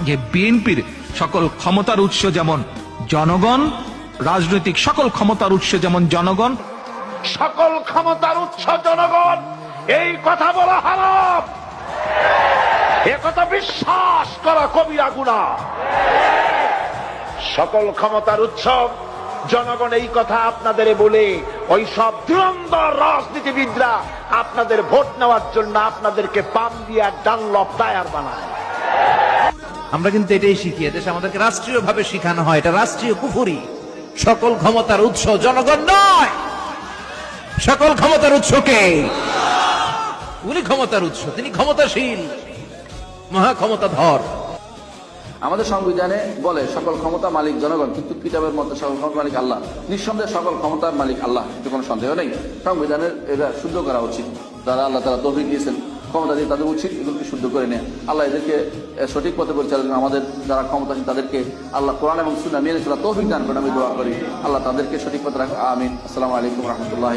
যে বিএনপির সকল ক্ষমতার উৎস যেমন জনগণ, রাজনৈতিক সকল ক্ষমতার উৎস যেমন জনগণ, সকল ক্ষমতার উৎস জনগণ, এই কথা বলা হারাম, এ কথা বিশ্বাস করা কবিরা গুনাহ। সকল ক্ষমতার উৎস জনগণ, এই কথা আপনাদের বলে ওই সব ধুরন্ধর রাজনীতিবিদরা আপনাদের ভোট নেওয়ার জন্য আপনাদেরকে পাম দিয়ে ডানলপ টায়ার বানায়। আমরা কিন্তু এটাই শিখি, দেশে আমাদেরকে রাষ্ট্রীয় ভাবে শিখানো হয়, এটা রাষ্ট্রীয় কুফরি। সকল ক্ষমতার উৎস জনগণ নয়, সকল ক্ষমতার উৎস কে? উনি ক্ষমতার উৎস, তিনি ক্ষমতাশীল, মহা ক্ষমতাধর। আমাদের সংবিধানে বলে সকল ক্ষমতা মালিক জনগণ, কিন্তু কিতাবের মধ্যে সকল ক্ষমতা মালিক আল্লাহ। নিঃসন্দেহে সকল ক্ষমতার মালিক আল্লাহ, এতে কোনো সন্দেহ নেই। সংবিধানের এটা শুদ্ধ করা উচিত। যারা আল্লাহ তারা তৌফিক দিয়েছেন ক্ষমতা দিয়ে, তাদের উচিত এগুলোকে শুদ্ধ করে নেয়। আল্লাহ এদেরকে সঠিক পথে পরিচালনা, আমাদের যারা ক্ষমতাসীন তাদেরকে আল্লাহ কোরআন এবং সুন্নাহ মেনে চলা তৌফিক দান করেন। আমি দোয়া করি আল্লাহ তাদেরকে সঠিক পথে রাখা। আমিন। আসসালামু আলাইকুম রহমতুল্লাহ।